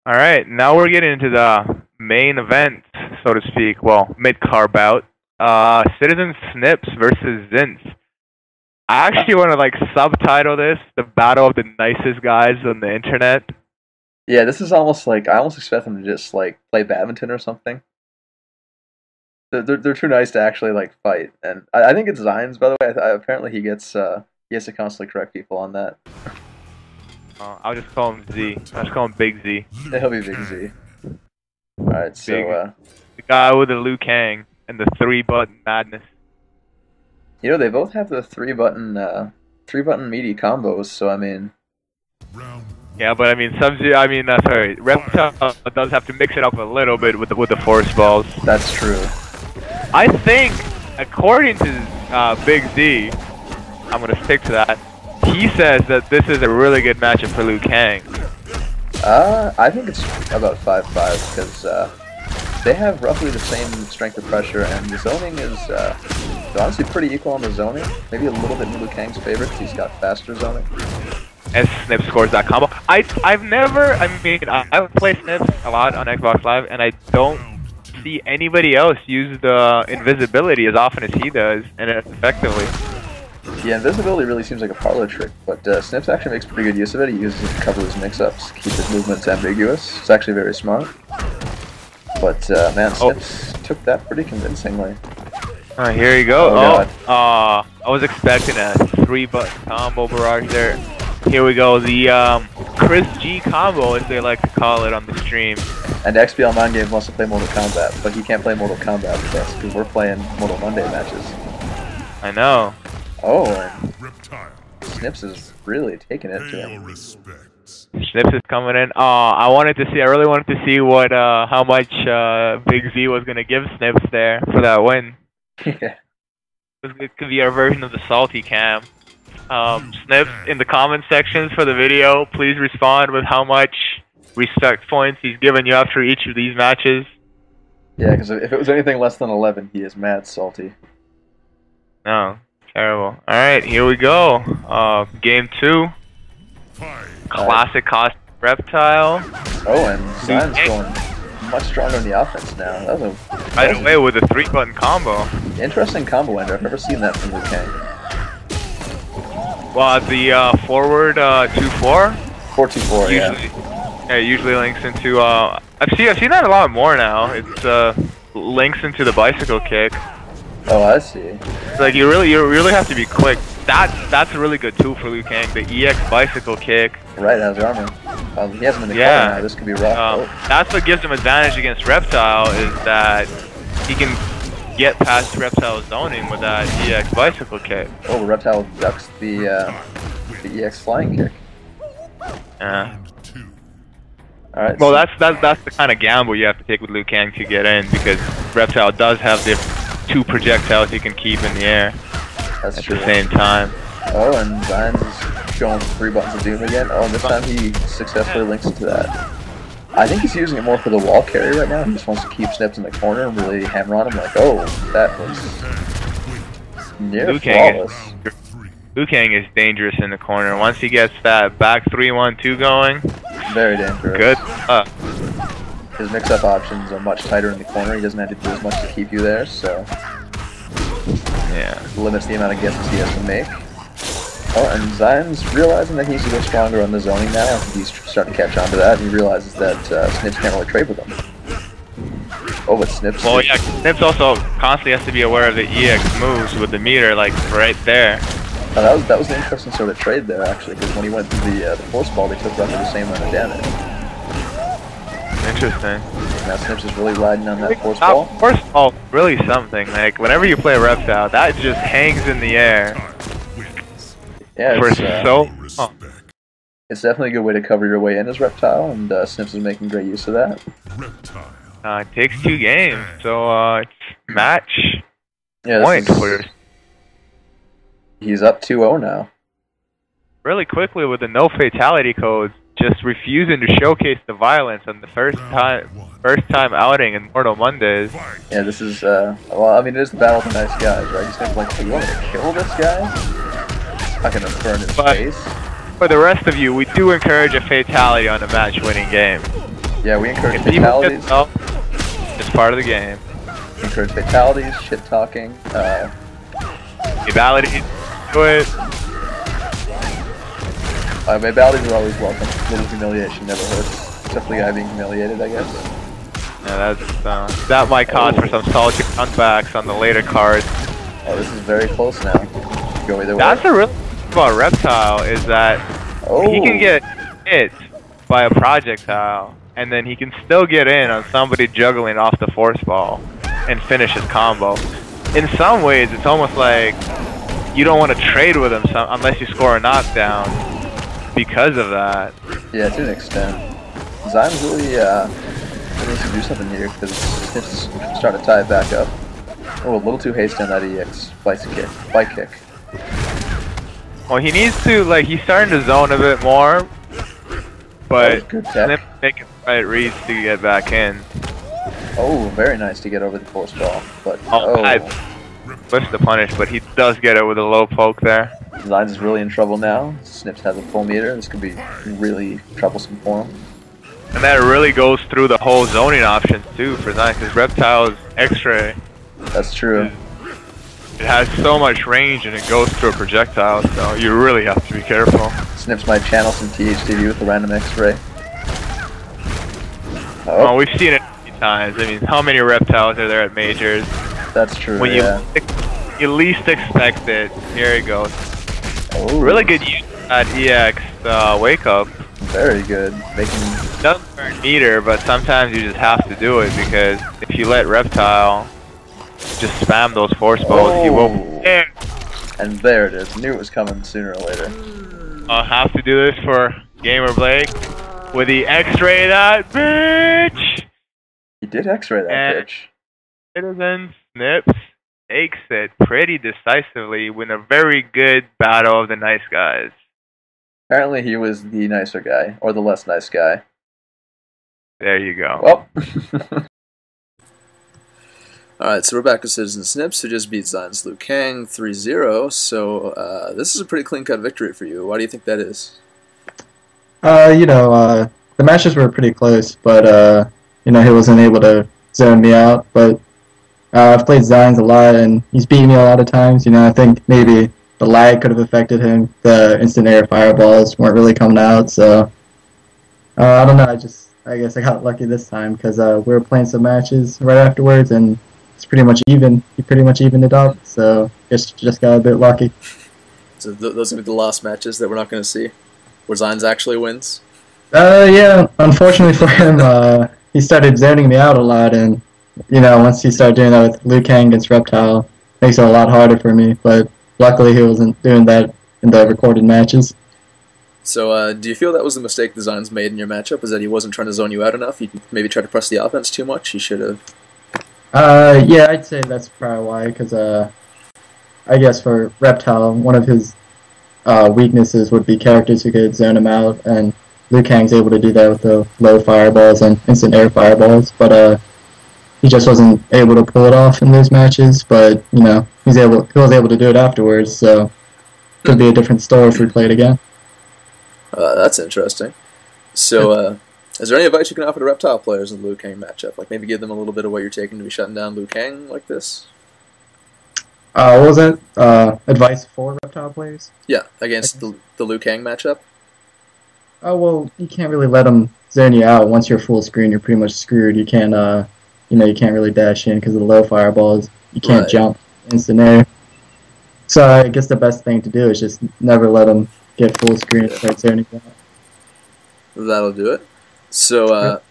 Alright, now we're getting into the main event, so to speak. Well, mid-card bout. Citizen Snips versus Zyns. I actually want to like subtitle this the battle of the nicest guys on the internet. Yeah, this is almost like I almost expect them to just like play badminton or something. They're too nice to actually like fight, and I think it's Zyns, by the way. Apparently he has to constantly correct people on that. I'll just call him Z. I'll just call him Big Z. He'll be Big Z. All right, so the guy with the Liu Kang and the 3-button madness. you know they both have the three button meaty combos. So I mean, Yeah, but I mean, sorry, Reptile does have to mix it up a little bit with the force balls. that's true. I think, according to Big Z, I'm gonna stick to that. He says that this is a really good matchup for Liu Kang. I think it's about 5-5 because they have roughly the same strength of pressure, and the zoning is they're honestly pretty equal on the zoning. Maybe a little bit in Liu Kang's favor because he's got faster zoning. As Snips scores that combo. I play Snips a lot on Xbox Live, and I don't see anybody else use the invisibility as often as he does, and effectively. Yeah, invisibility really seems like a parlor trick, but Snips actually makes pretty good use of it. He uses it to cover his mix-ups, keep his movements ambiguous. It's actually very smart. But man, Snips took that pretty convincingly. Here you go. Oh, I was expecting a 3-button combo barrage there. Here we go, the Chris G combo, as they like to call it on the stream. And XBL Mind Games wants to play Mortal Kombat, but he can't play Mortal Kombat with us because we're playing Mortal Monday matches. I know. Oh, and Snips is really taking it to him. Snips is coming in. I really wanted to see what, how much Big Z was gonna give Snips there for that win. Yeah. It could be our version of the salty cam. Snips, in the comment sections for the video, please respond with how much respect points he's given you after each of these matches. Yeah, because if it was anything less than 11, he is mad salty. No, terrible. Alright, here we go. Game 2. Classic cost Reptile. Oh, and Zyns going much stronger in the offense now. That was Right away with a 3-button combo. interesting combo ender. I've never seen that from Liu Kang. Well, the forward 2-4 4-2-4, usually, yeah. it usually links into I've seen that a lot more now. It's links into the bicycle kick. Oh, I see. It's like you really have to be quick. That's a really good tool for Liu Kang. The EX bicycle kick. Right, has armor. He has him in the corner now. This could be rough. That's what gives him advantage against Reptile, is that he can get past Reptile's zoning with that EX bicycle kick. Oh, Reptile ducks the EX flying kick. Yeah. Alright. Well, that's the kind of gamble you have to take with Liu Kang to get in, because Reptile does have the 2 projectiles he can keep in the air at the same time. Oh, and Zyns is going 3 buttons of doom again. Oh, and this time he successfully links into that. I think he's using it more for the wall carry right now. He just wants to keep Snips in the corner and really hammer on him like, oh, that was near flawless. Liu Kang is dangerous in the corner. Once he gets that back 3-1-2 going, very dangerous. Good. His mix-up options are much tighter in the corner. He doesn't have to do as much to keep you there, so yeah, limits the amount of guesses he has to make. Oh, and Zyns realizing that he needs to go stronger on the zoning now. I think he's starting to catch on to that, and he realizes that Snips can't really trade with him. Oh, but Snips... Well, yeah, Snips also constantly has to be aware of the EX moves with the meter, like, right there. Oh, that was an interesting sort of trade there, actually, because when he went through the force ball, they took roughly the same amount of damage. Interesting. Now Snips is really riding on that force ball. Force ball, really something. Like, whenever you play Reptile, that just hangs in the air. Yeah, it's definitely a good way to cover your way in as Reptile, and Snips is making great use of that. It takes 2 games, so it's match point. For he's up 2-0 now. Really quickly with the no fatality codes, just refusing to showcase the violence on the first time outing in Mortal Mondays. Yeah, this is well, I mean, it is the battle of the nice guys, right? He's kind of like, hey, you want me to kill this guy? I'm gonna burn his face. For the rest of you, we do encourage a fatality on a match-winning game. Yeah, we encourage If people get fatalities. help, it's part of the game. We encourage fatalities, shit talking. Fatalities, do it. Fatalities are always welcome. A little humiliation never hurts. Except for the guy being humiliated, I guess. Yeah, that's that might cause for some salty comebacks on the later cards. Oh, this is very close now. Go either way. That's the real thing about Reptile is that he can get hit by a projectile, and then he can still get in on somebody juggling off the force ball and finish his combo. In some ways, it's almost like you don't want to trade with him unless you score a knockdown because of that. Yeah, to an extent. Zyns really needs to do something here because Snips starting to tie it back up. Oh, a little too hasty on that EX spike kick. Well, he needs to, like, he's starting to zone a bit more, but Snips making the right reads to get back in. Oh, very nice to get over the force ball, but I missed the punish, but he does get it with a low poke there. Zyns is really in trouble now. Snips has a full meter. This could be really troublesome for him. And that really goes through the whole zoning options too for Zyns, because Reptile's X-ray. That's true. It has so much range and it goes through a projectile, so you really have to be careful. Snips might channel some THTV with the random X-ray. Oh, we've seen it many times. I mean, how many Reptiles are there at majors? That's true. When you least expect it, here it goes. Oh. Really good use of that EX wake up. Very good. It doesn't burn meter, but sometimes you just have to do it because if you let Reptile just spam those force balls, he won't. And there it is. Knew it was coming sooner or later. I'll have to do this for Gamer Blake with the X-ray that bitch. He did X-ray that bitch. Citizen Snips takes it pretty decisively with a very good battle of the nice guys. Apparently he was the nicer guy, or the less nice guy. There you go. Well. Alright, so we're back with Citizen Snips, who just beat Zyns Liu Kang 3-0, so this is a pretty clean-cut victory for you. Why do you think that is? The matches were pretty close, but, he wasn't able to zone me out, but I've played Zyns a lot, and he's beaten me a lot of times. I think maybe the lag could have affected him. The instant air fireballs weren't really coming out, so I don't know. I guess I got lucky this time because we were playing some matches right afterwards, and it's pretty much even. He pretty much evened it up, so just got a bit lucky. So those are the last matches that we're not going to see, where Zyns actually wins. Yeah. Unfortunately for him, he started zoning me out a lot, and once he started doing that with Liu Kang against Reptile, it makes it a lot harder for me. But luckily, he wasn't doing that in the recorded matches. So, do you feel that was the mistake the Zyns made in your matchup? Was that he wasn't trying to zone you out enough? He maybe tried to press the offense too much? He should have. Yeah, I'd say that's probably why. Because I guess for Reptile, one of his weaknesses would be characters who could zone him out, and Liu Kang's able to do that with the low fireballs and instant air fireballs. But he just wasn't able to pull it off in those matches. But he was able to do it afterwards. So could be a different story if we played again. That's interesting. So, is there any advice you can offer to Reptile players in the Liu Kang matchup? Like maybe give them a little bit of what you're taking to be shutting down Liu Kang like this? What was it? Advice for Reptile players? Yeah, against the Liu Kang matchup. Oh well, you can't really let them zone you out. Once you're full screen, you're pretty much screwed. You can't, you can't really dash in because of the low fireballs. You can't jump instant air. So I guess the best thing to do is just never let them get full screen and start zoning you out. That'll do it. So,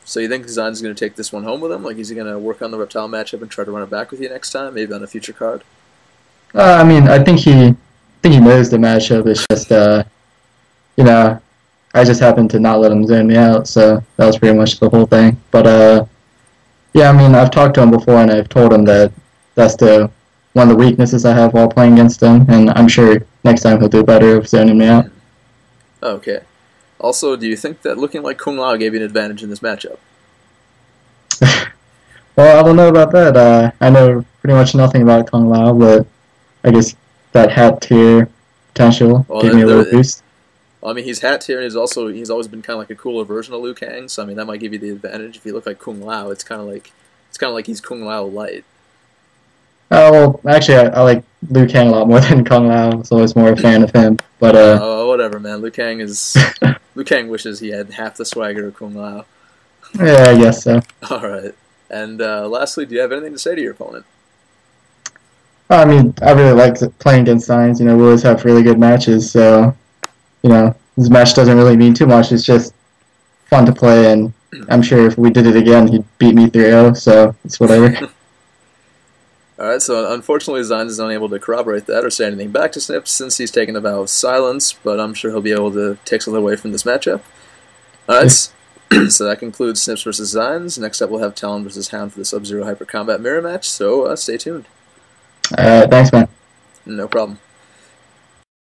so you think Zyns is going to take this one home with him? Like, is he going to work on the Reptile matchup and try to run it back with you next time, maybe on a future card? I think he knows the matchup. It's just, I just happened to not let him zone me out, so that was pretty much the whole thing. But, yeah, I've talked to him before, and I've told him that that's one of the weaknesses I have while playing against him, and I'm sure next time he'll do better of zoning me out. Okay. Also, do you think that looking like Kung Lao gave you an advantage in this matchup? Well, I don't know about that. I know pretty much nothing about Kung Lao, but I guess that hat tier potential gave me a little boost. Well, I mean, he's hat tier, and he's always been kind of like a cooler version of Liu Kang. So I mean, that might give you the advantage. If you look like Kung Lao, it's kind of like he's Kung Lao light. Oh, well, actually, I like Liu Kang a lot more than Kung Lao. So I was more a fan of him. But whatever, man. Liu Kang wishes he had half the swagger of Kung Lao. Yeah, I guess so. All right. And lastly, do you have anything to say to your opponent? I mean, I really like playing against Zyns. You know, we always have really good matches. So, you know, this match doesn't really mean too much. It's just fun to play, and I'm sure if we did it again, he'd beat me 3-0. So it's whatever. All right, so unfortunately, Zyns is unable to corroborate that or say anything back to Snips since he's taken a vow of silence, but I'm sure he'll be able to take something away from this matchup. All right, so that concludes Snips versus Zyns. Next up, we'll have Talon versus Hound for the Sub-Zero Hyper Combat Mirror match, so stay tuned. Thanks, man. No problem.